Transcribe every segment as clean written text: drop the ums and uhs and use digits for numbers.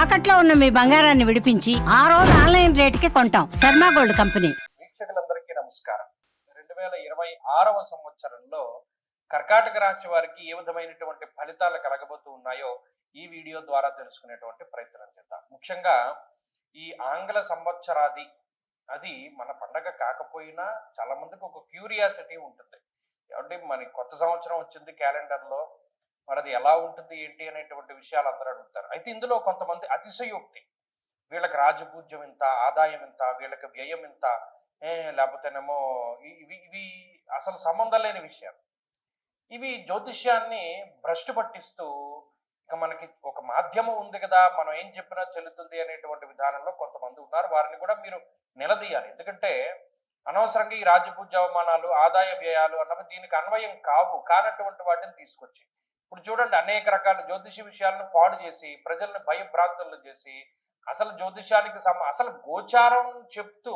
తాకట్లో ఉన్న మీ బంగారాన్ని విడిపించి ఆ రోజు ఆన్లైన్ రేటుకి కొంటాం. Sharma gold company. వీక్షకులందరికీ నమస్కారం. 2026వ సంవత్సరంలో కర్కాటక రాశి వారికి ఏ విధమైనటువంటి ఫలితాలు కలగబోతూ ఉన్నాయో ఈ వీడియో ద్వారా తెలుసుకునేటువంటి ప్రయత్నం చేద్దాం. ముఖ్యంగా ఈ ఆంగ్ల సంవత్సరాది అది మన పండగ కాకపోయినా చాలా మందికి ఒక క్యూరియాసిటీ ఉంటుంది. అంటే మన కొత్త సంవత్సరం వచ్చింది క్యాలెండర్లో, మరి అది ఎలా ఉంటుంది ఏంటి అనేటువంటి విషయాలు అందరూ అడుగుతారు. అయితే ఇందులో కొంతమంది అతిశయోక్తి, వీళ్ళకి రాజపూజ్యం ఇంత, ఆదాయం ఇంత, వీళ్ళకి వ్యయం ఇంత, లేకపోతేనేమో ఇవి ఇవి అసలు సంబంధం లేని విషయాలు. ఇవి జ్యోతిష్యాన్ని భ్రష్టు పట్టిస్తూ ఇక మనకి ఒక మాధ్యమం ఉంది కదా, మనం ఏం చెప్పినా చెల్లుతుంది అనేటువంటి విధానంలో కొంతమంది ఉన్నారు. వారిని కూడా మీరు నిలదీయాలి. ఎందుకంటే అనవసరంగా ఈ రాజపూజ్య అవమానాలు, ఆదాయ వ్యయాలు అన్నవి దీనికి అన్వయం కానటువంటి వాటిని తీసుకొచ్చి ఇప్పుడు చూడండి, అనేక రకాల జ్యోతిష విషయాలను పాడు చేసి ప్రజలను భయభ్రాంతులను చేసి అసలు జ్యోతిషానికి అసలు గోచారం చెప్తూ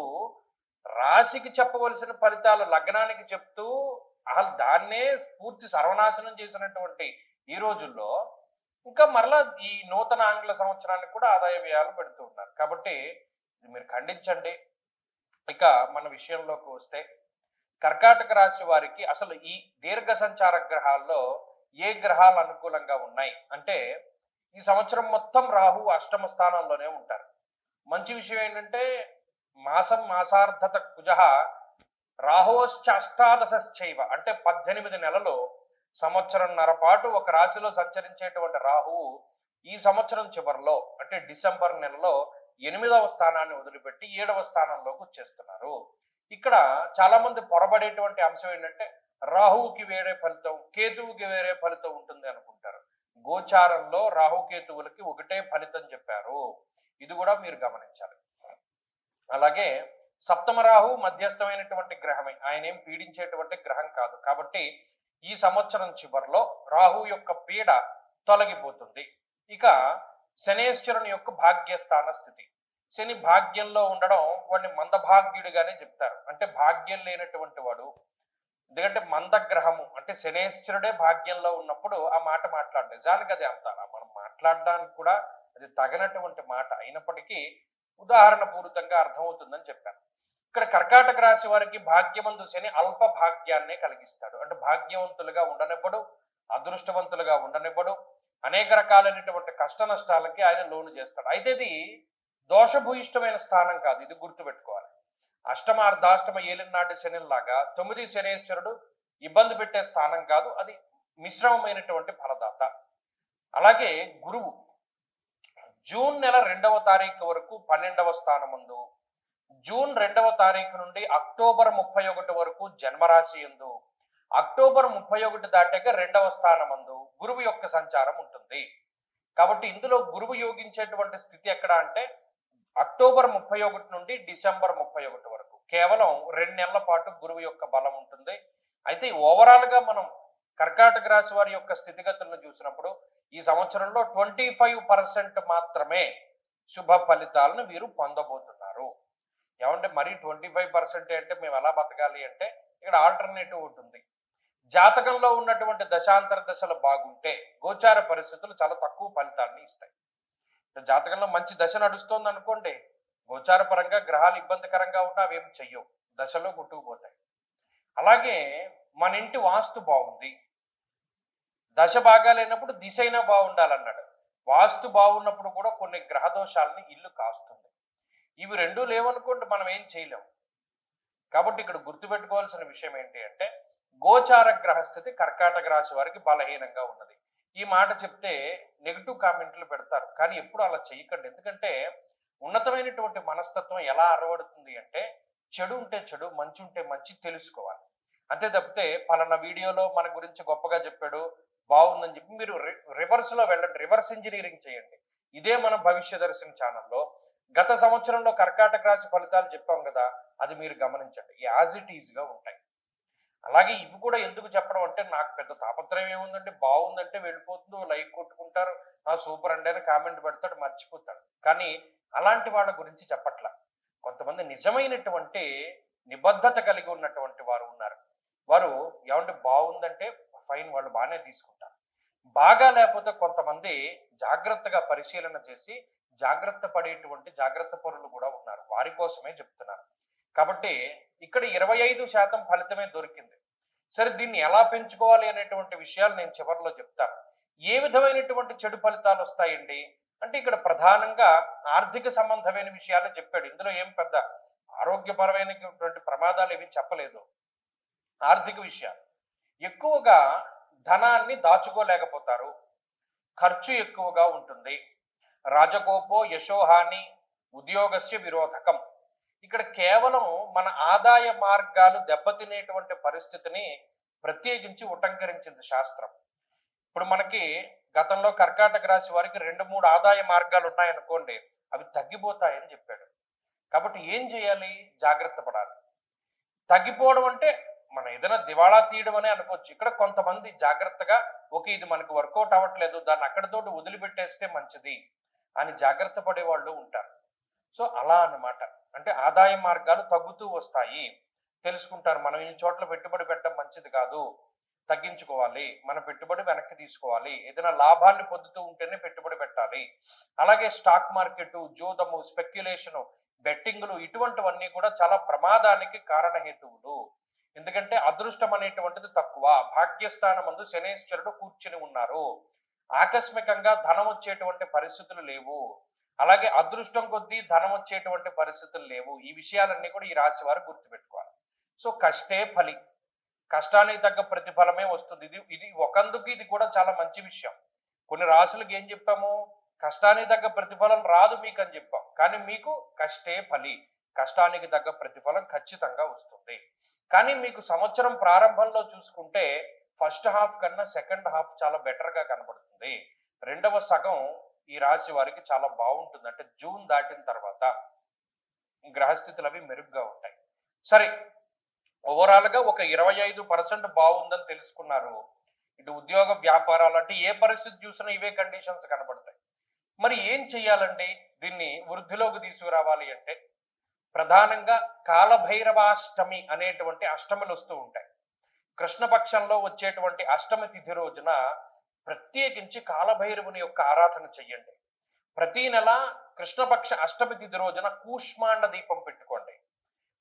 రాశికి చెప్పవలసిన ఫలితాలు లగ్నానికి చెప్తూ అసలు దాన్నే పూర్తి సర్వనాశనం చేసినటువంటి ఈ రోజుల్లో ఇంకా మరలా ఈ నూతన ఆంగ్ల సంవత్సరానికి కూడా ఆదాయ వ్యయాలు పెడుతూ ఉన్నారు. కాబట్టి మీరు ఖండించండి. ఇక మన విషయంలోకి వస్తే కర్కాటక రాశి వారికి అసలు ఈ దీర్ఘ సంచార గ్రహాల్లో ఏ గ్రహాలు అనుకూలంగా ఉన్నాయి అంటే, ఈ సంవత్సరం మొత్తం రాహు అష్టమ స్థానంలోనే ఉంటారు. మంచి విషయం ఏంటంటే మాసార్థత కుజ రాహోశ్చ అష్టాదశైవ అంటే 18 నెలలు సంవత్సరంన్నర పాటు ఒక రాశిలో సంచరించేటువంటి రాహువు ఈ సంవత్సరం చివరిలో అంటే డిసెంబర్ నెలలో 8వ స్థానాన్ని వదిలిపెట్టి 7వ స్థానంలోకి వచ్చేస్తున్నారు. ఇక్కడ చాలా మంది పొరబడేటువంటి అంశం ఏంటంటే రాహువుకి వేరే ఫలితం, కేతువుకి వేరే ఫలితం ఉంటుంది అనుకుంటారు. గోచారంలో రాహుకేతువులకి ఒకటే ఫలితం చెప్పారు. ఇది కూడా మీరు గమనించాలి. అలాగే సప్తమ రాహు మధ్యస్థమైనటువంటి గ్రహమే, ఆయన ఏం పీడించేటువంటి గ్రహం కాదు. కాబట్టి ఈ సంవత్సరం చివరిలో రాహు యొక్క పీడ తొలగిపోతుంది. ఇక శనేశ్వరుని యొక్క భాగ్యస్థాన స్థితి, శని భాగ్యంలో ఉండడం వాడిని మందభాగ్యుడిగానే చెప్తారు. అంటే భాగ్యం లేనటువంటి వాడు, ఎందుకంటే మందగ్రహము అంటే శనేశ్వరుడే భాగ్యంలో ఉన్నప్పుడు ఆ మాట మాట్లాడు. నిజానికి అది అంత మనం మాట్లాడడానికి కూడా అది తగినటువంటి మాట అయినప్పటికీ ఉదాహరణ పూరితంగా అర్థమవుతుందని చెప్పాను. ఇక్కడ కర్కాటక రాశి వారికి భాగ్యమందు శని అల్ప భాగ్యాన్నే కలిగిస్తాడు. అంటే భాగ్యవంతులుగా ఉండనివ్వడు, అదృష్టవంతులుగా ఉండనివ్వడు, అనేక రకాలైనటువంటి కష్ట నష్టాలకి ఆయన లోను చేస్తాడు. అయితే ఇది దోషభూయిష్టమైన స్థానం కాదు, ఇది గుర్తుపెట్టుకోవాలి. అష్టమ అర్ధాష్టమ ఏలినాటి శనిలాగా 9 శనేశ్వరుడు ఇబ్బంది పెట్టే స్థానం కాదు, అది మిశ్రమమైనటువంటి ఫలదాత. అలాగే గురువు జూన్ నెల 2వ తారీఖు వరకు 12వ స్థానమందు, జూన్ 2వ తారీఖు నుండి అక్టోబర్ 31 వరకు జన్మరాశి యందు, అక్టోబర్ 31 దాటాక 2వ స్థానమందు గురువు యొక్క సంచారం ఉంటుంది. కాబట్టి ఇందులో గురువు యోగించేటువంటి స్థితి ఎక్కడ అంటే అక్టోబర్ 31 నుండి డిసెంబర్ 31 వరకు కేవలం 2 నెలల పాటు గురువు యొక్క బలం ఉంటుంది. అయితే ఓవరాల్ గా మనం కర్కాటక రాశి వారి యొక్క స్థితిగతులను చూసినప్పుడు ఈ సంవత్సరంలో 25% మాత్రమే శుభ ఫలితాలను వీరు పొందబోతున్నారు. ఏమంటే మరి 25% అంటే మేము ఎలా బతకాలి అంటే ఇక్కడ ఆల్టర్నేటివ్ ఉంటుంది. జాతకంలో ఉన్నటువంటి దశాంతర దశలు బాగుంటే గోచార పరిస్థితులు చాలా తక్కువ ఫలితాన్ని ఇస్తాయి. జాతకంలో మంచి దశ నడుస్తోంది అనుకోండి, గోచార పరంగా గ్రహాలు ఇబ్బందికరంగా ఉన్నా అవేమి చెయ్యవు, దశలో కొట్టుకుపోతాయి. అలాగే మన ఇంటి వాస్తు బాగుంది, దశ బాగా లేనప్పుడు దిశ అయినా బాగుండాలన్నాడు. వాస్తు బాగున్నప్పుడు కూడా కొన్ని గ్రహ దోషాలని ఇల్లు కాస్తుంది. ఇవి రెండూ లేవనుకోండి మనం ఏం చేయలేము. కాబట్టి ఇక్కడ గుర్తుపెట్టుకోవాల్సిన విషయం ఏంటి అంటే గోచార గ్రహస్థితి కర్కాటక రాశి వారికి బలహీనంగా ఉన్నది. ఈ మాట చెప్తే నెగిటివ్ కామెంట్లు పెడతారు, కానీ ఎప్పుడు అలా చేయకండి. ఎందుకంటే ఉన్నతమైనటువంటి మనస్తత్వం ఎలా అరవడుతుంది అంటే చెడు ఉంటే చెడు, మంచి ఉంటే మంచి తెలుసుకోవాలి. అంతే తప్పితే పలానా వీడియోలో మన గురించి గొప్పగా చెప్పాడు బాగుందని చెప్పి మీరు రివర్స్లో వెళ్ళండి, రివర్స్ ఇంజనీరింగ్ చేయండి. ఇదే మన భవిష్య దర్శన ఛానల్లో గత సంవత్సరంలో కర్కాటక రాశి ఫలితాలు చెప్పాం కదా, అది మీరు గమనించండి, యాజ్ ఇట్ ఈజ్గా ఉంటాయి. అలాగే ఇవి కూడా ఎందుకు చెప్పడం అంటే నాకు పెద్ద తాపత్రయం ఏముందంటే బాగుందంటే వెళ్ళిపోతుందో లైక్ కొట్టుకుంటారు, సూపర్ అండి అని కామెంట్ పెడతాడు, మర్చిపోతాడు. కానీ అలాంటి వాళ్ళ గురించి చెప్పట్లా. కొంతమంది నిజమైనటువంటి నిబద్ధత కలిగి ఉన్నటువంటి వారు ఉన్నారు. వారు ఏమంటే బాగుందంటే ఫైన్, వాళ్ళు బాగానే తీసుకుంటారు. బాగా లేకపోతే కొంతమంది జాగ్రత్తగా పరిశీలన చేసి జాగ్రత్త పడేటువంటి జాగ్రత్త పరులు కూడా ఉన్నారు. వారి కోసమే చెప్తున్నాను. కాబట్టి ఇక్కడ 25% ఫలితమే దొరికింది. సరే, దీన్ని ఎలా పెంచుకోవాలి అనేటువంటి విషయాలు నేను చివరిలో చెప్తాను. ఏ విధమైనటువంటి చెడు ఫలితాలు వస్తాయండి అంటే ఇక్కడ ప్రధానంగా ఆర్థిక సంబంధమైన విషయాలే చెప్పాడు. ఇందులో ఏం పెద్ద ఆరోగ్యపరమైనటువంటి ప్రమాదాలు ఏమీ చెప్పలేదు. ఆర్థిక విషయాలు ఎక్కువగా ధనాన్ని దాచుకోలేకపోతారు, ఖర్చు ఎక్కువగా ఉంటుంది, రాజకోపో యశోహాని ఉద్యోగస్య విరోధకం. ఇక్కడ కేవలం మన ఆదాయ మార్గాలు దెబ్బతినేటువంటి పరిస్థితిని ప్రత్యేకించి ఉటంకరించింది శాస్త్రం. ఇప్పుడు మనకి గతంలో కర్కాటక రాశి వారికి 2-3 ఆదాయ మార్గాలు ఉన్నాయనుకోండి, అవి తగ్గిపోతాయని చెప్పాడు. కాబట్టి ఏం చేయాలి? జాగ్రత్త పడాలి. తగ్గిపోవడం అంటే మనం ఏదైనా దివాళా తీయడం అనే అనుకోవచ్చు. ఇక్కడ కొంతమంది జాగ్రత్తగా ఇది మనకు వర్కౌట్ అవ్వట్లేదు, దాన్ని అక్కడితోటి వదిలిపెట్టేస్తే మంచిది అని జాగ్రత్త పడే వాళ్ళు ఉంటారు. సో అలా అన్నమాట. అంటే ఆదాయ మార్గాలు తగ్గుతూ వస్తాయి, తెలుసుకుంటారు. మనం ఈ చోట్ల పెట్టుబడి పెట్టడం మంచిది కాదు, తగ్గించుకోవాలి, మన పెట్టుబడి వెనక్కి తీసుకోవాలి, ఏదైనా లాభాన్ని పొందుతూ ఉంటేనే పెట్టుబడి పెట్టాలి. అలాగే స్టాక్ మార్కెట్, జోదము, స్పెక్యులేషను, బెట్టింగ్లు ఇటువంటివన్నీ కూడా చాలా ప్రమాదానికి కారణహేతువులు. ఎందుకంటే అదృష్టం అనేటువంటిది తక్కువ. భాగ్యస్థానం ముందు శనేశ్వరుడు కూర్చుని ఉన్నారు. ఆకస్మికంగా ధనం వచ్చేటువంటి పరిస్థితులు లేవు. అలాగే అదృష్టం కొద్దీ ధనం వచ్చేటువంటి పరిస్థితులు లేవు. ఈ విషయాలన్నీ కూడా ఈ రాశి వారు గుర్తుపెట్టుకోవాలి. సో కష్టే ఫలి, కష్టానికి తగ్గ ప్రతిఫలమే వస్తుంది. ఇది ఒకందుకు ఇది కూడా చాలా మంచి విషయం. కొన్ని రాశులకు ఏం చెప్పాము? కష్టానికి తగ్గ ప్రతిఫలం రాదు మీకు అని చెప్పాం. కానీ మీకు కష్టే ఫలి, కష్టానికి తగ్గ ప్రతిఫలం ఖచ్చితంగా వస్తుంది. కానీ మీకు సంవత్సరం ప్రారంభంలో చూసుకుంటే ఫస్ట్ హాఫ్ కన్నా సెకండ్ హాఫ్ చాలా బెటర్గా కనబడుతుంది. రెండవ సగం ఈ రాశి వారికి చాలా బాగుంటుంది. అంటే జూన్ దాటిన తర్వాత గ్రహస్థితులు అవి మెరుగ్గా ఉంటాయి. సరే, ఓవరాల్ గా ఒక 25% బాగుందని తెలుసుకున్నారు. ఇటు ఉద్యోగ వ్యాపారాలు అంటే ఏ పరిస్థితి చూసినా ఇవే కండిషన్స్ కనబడతాయి. మరి ఏం చెయ్యాలండి దీన్ని వృద్ధిలోకి తీసుకురావాలి అంటే? ప్రధానంగా కాలభైరవాష్టమి అనేటువంటి అష్టములు వస్తూ ఉంటాయి. కృష్ణపక్షంలో వచ్చేటువంటి అష్టమి తిథి రోజున ప్రత్యేకించి కాలభైరవుని యొక్క ఆరాధన చెయ్యండి. ప్రతి నెల కృష్ణపక్ష అష్టమి తిథి రోజున కూష్మాండ దీపం పెట్టుకోండి.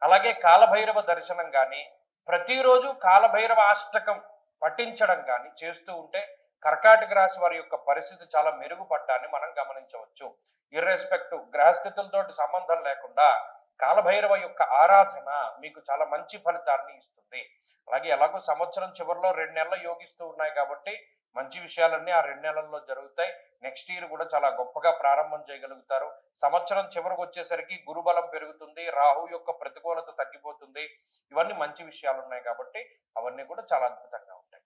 అలాగే కాలభైరవ దర్శనం కానీ, ప్రతిరోజు కాలభైరవ అష్టకం పఠించడం కానీ చేస్తూ ఉంటే కర్కాటక రాశి వారి యొక్క పరిస్థితి చాలా మెరుగుపడ్డాన్ని మనం గమనించవచ్చు. ఇర్రెస్పెక్టివ్ గ్రహస్థితులతో సంబంధం లేకుండా కాలభైరవ యొక్క ఆరాధన మీకు చాలా మంచి ఫలితాన్ని ఇస్తుంది. అలాగే ఎలాగో సంవత్సరం చివరిలో 2 నెలలు యోగిస్తూ ఉన్నాయి కాబట్టి మంచి విషయాలన్నీ ఆ 2 నెలల్లో జరుగుతాయి. నెక్స్ట్ ఇయర్ కూడా చాలా గొప్పగా ప్రారంభం చేయగలుగుతారు. సంవత్సరం చివరికి వచ్చేసరికి గురుబలం పెరుగుతుంది, రాహు యొక్క ప్రతికూలత తగ్గిపోతుంది. ఇవన్నీ మంచి విషయాలు ఉన్నాయి కాబట్టి అవన్నీ కూడా చాలా అద్భుతంగా ఉంటాయి.